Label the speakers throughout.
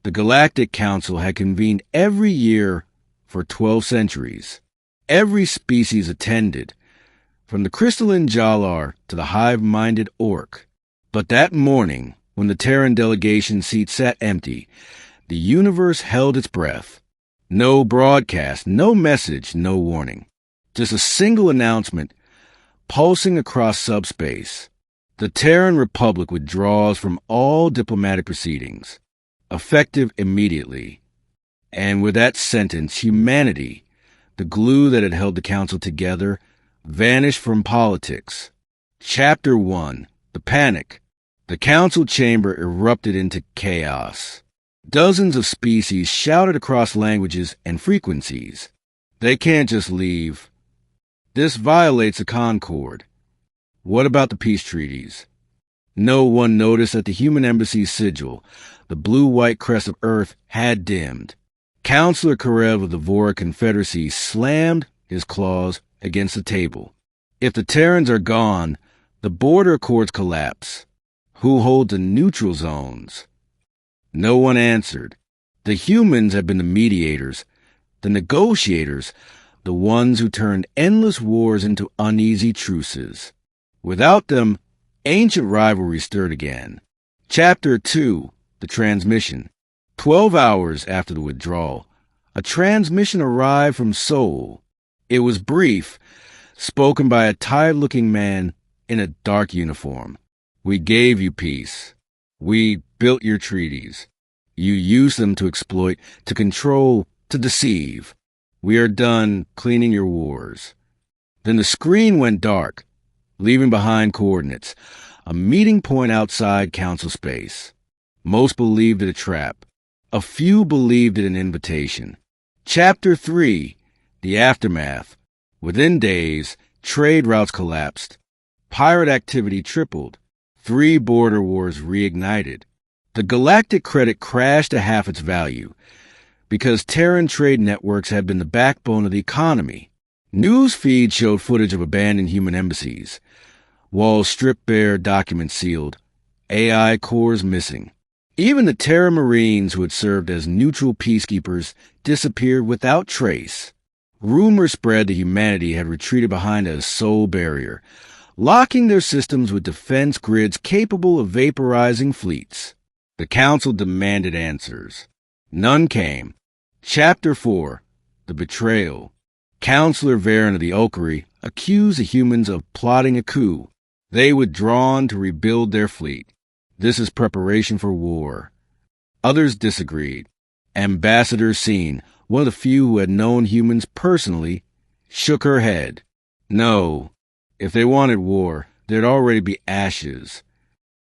Speaker 1: The Galactic Council had convened every year for 12 centuries. Every species attended, from the crystalline Jalar to the hive-minded orc. But that morning, when the Terran delegation seat sat empty, the universe held its breath. No broadcast, no message, no warning. Just a single announcement pulsing across subspace. The TerranRepublic withdraws from all diplomatic proceedings, effective immediately. And with that sentence, humanity, the glue that had held the Council together, vanished from politics. Chapter 1. The Panic. The Council chamber erupted into chaos. Dozens of species shouted across languages and frequencies. They can't just leave. This violates the Concord. What about the peace treaties? No one noticed that the human embassy's sigil, the blue-white crest of Earth, had dimmed. Counselor Karev of the Vora Confederacy slammed his claws against the table. If the Terrans are gone, the border accords collapse. Who holds the neutral zones? No one answered. The humans have been the mediators, the negotiators, the ones who turned endless wars into uneasy truces. Without them, ancient rivalries stirred again. Chapter 2. The Transmission. 12 hours after the withdrawal, a transmission arrived from Seoul. It was brief, spoken by a tired-looking man in a dark uniform. We gave you peace. We built your treaties. You used them to exploit, to control, to deceive. We are done cleaning your wars. Then the screen went dark, leaving behind coordinates, a meeting point outside council space. Most believed it a trap. A few believed it an invitation. Chapter 3. The Aftermath. Within days, trade routes collapsed. Pirate activity tripled. 3 border wars reignited. The galactic credit crashed to half its value because Terran trade networks had been the backbone of the economy. News feeds showed footage of abandoned human embassies, walls stripped bare, documents sealed, AI cores missing. Even the Terran Marines who had served as neutral peacekeepers disappeared without trace. Rumors spread that humanity had retreated behind a soul barrier, locking their systems with defense grids capable of vaporizing fleets. The Council demanded answers. None came. Chapter 4. The Betrayal. Counselor Varen of the Oakary accused the humans of plotting a coup. They withdrawn to rebuild their fleet. This is preparation for war. Others disagreed. Ambassador Seen, one of the few who had known humans personally, shook her head. No, if they wanted war, there'd already be ashes.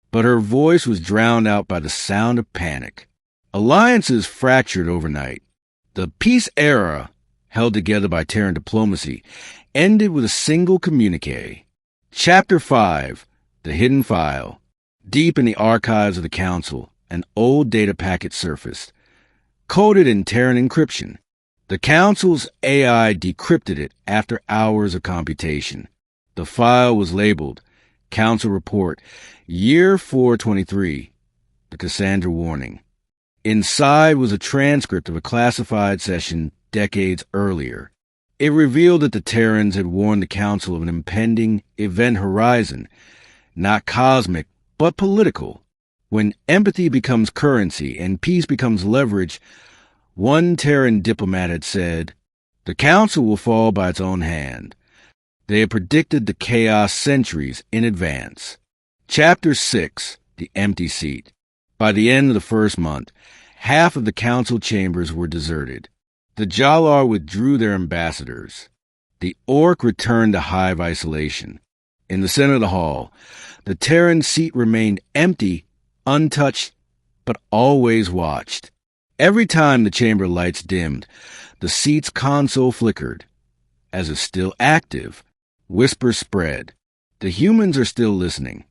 Speaker 1: But her voice was drowned out by the sound of panic. Alliances fractured overnight. The peace era, held together by TerranRepublic, ended with a single communique. Chapter 5. The Hidden File. Deep in the archives of the Council, an old data packet surfaced, coded in Terran encryption. The Council's AI decrypted it after hours of computation. The file was labeled Council Report, Year 423, the Cassandra Warning. Inside was a transcript of a classified session decades earlier. It revealed that the Terrans had warned the Council of an impending event horizon, not cosmic, but political. When empathy becomes currency and peace becomes leverage, one Terran diplomat had said, the Council will fall by its own hand. They had predicted the chaos centuries in advance. Chapter 6. The Empty Seat. By the end of the first month, half of the Council chambers were deserted. The Jalar withdrew their ambassadors. The Orc returned to hive isolation. In the center of the hall, the Terran seat remained empty, untouched, but always watched. Every time the chamber lights dimmed, the seat's console flickered. As it's still active, whispers spread. The humans are still listening.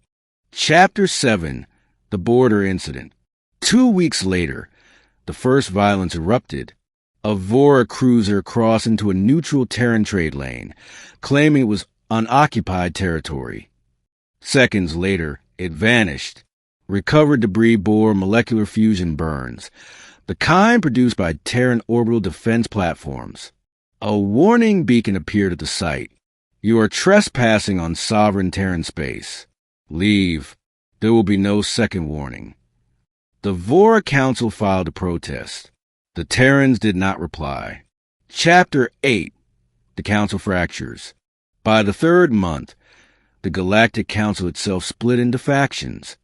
Speaker 1: Chapter 7. The Border Incident. 2 weeks later, the first violence erupted. A Vora cruiser crossed into a neutral Terran trade lane, claiming it was unoccupied territory. Seconds later, it vanished. Recovered debris bore molecular fusion burns. the kind produced by Terran orbital defense platforms. A warning beacon appeared at the site. You are trespassing on sovereign Terran space. Leave. There will be no second warning. The Vora Council filed a protest. The Terrans did not reply. Chapter 8. The Council fractures. By the third month, the Galactic Council itself split into factions.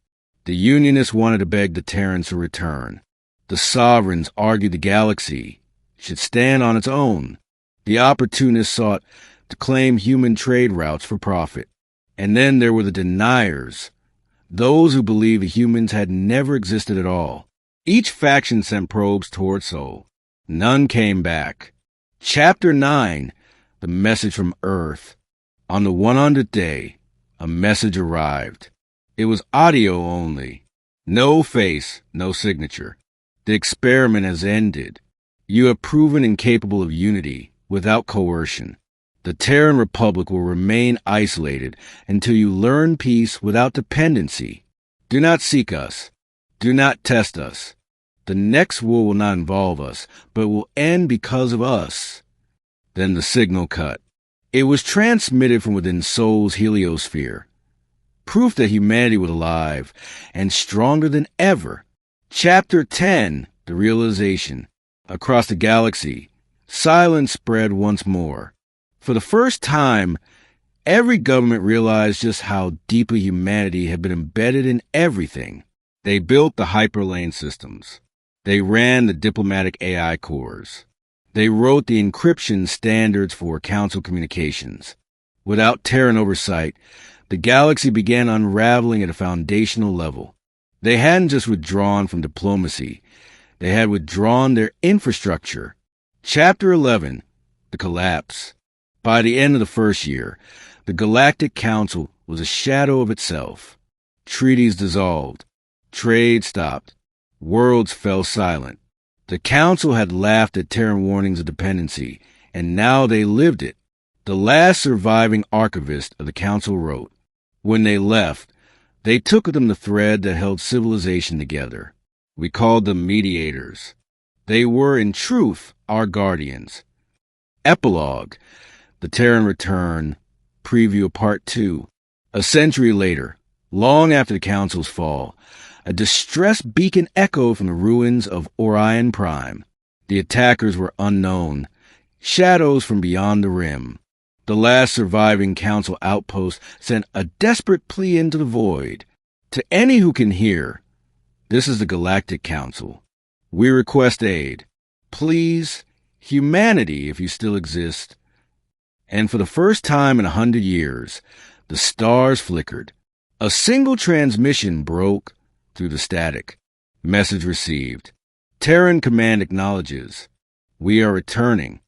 Speaker 1: The Unionists wanted to beg the Terrans to return. The Sovereigns argued the galaxy should stand on its own. The Opportunists sought to claim human trade routes for profit. And then there were the deniers, those who believed the humans had never existed at all. Each faction sent probes toward Sol. None came back. Chapter 9. The Message from Earth. On the 100th day, a message arrived. It was audio only. No face, no signature. The experiment has ended. You have proven incapable of unity without coercion. The TerranRepublic will remain isolated until you learn peace without dependency. Do not seek us. Do not test us. The next war will not involve us, but will end because of us. Then the signal cut. It was transmitted from within Sol's heliosphere. Proof that humanity was alive and stronger than ever. Chapter 10. The Realization. Across the galaxy, silence spread once more. For the first time, every government realized just how deeply humanity had been embedded in everything. They built the hyperlane systems. They ran the diplomatic AI cores. They wrote the encryption standards for council communications. Without Terran oversight, the galaxy began unraveling at a foundational level. They hadn't just withdrawn from diplomacy. They had withdrawn their infrastructure. Chapter 11. The Collapse. By the end of the first year, the Galactic Council was a shadow of itself. Treaties dissolved. Trade stopped. Worlds fell silent. The Council had laughed at Terran warnings of dependency, and now they lived it. The last surviving archivist of the Council wrote, when they left, they took with them the thread that held civilization together. We called them mediators. They were, in truth, our guardians. Epilogue. The Terran Return. Preview of Part 2. A century later, long after the Council's fall, a distressed beacon echoed from the ruins of Orion Prime. The attackers were unknown, shadows from beyond the rim. The last surviving Council outpost sent a desperate plea into the void. To any who can hear, this is the Galactic Council. We request aid. Please, humanity, if you still exist. And for the first time in 100 years, the stars flickered. A single transmission broke through the static. Message received. Terran Command acknowledges. We are returning.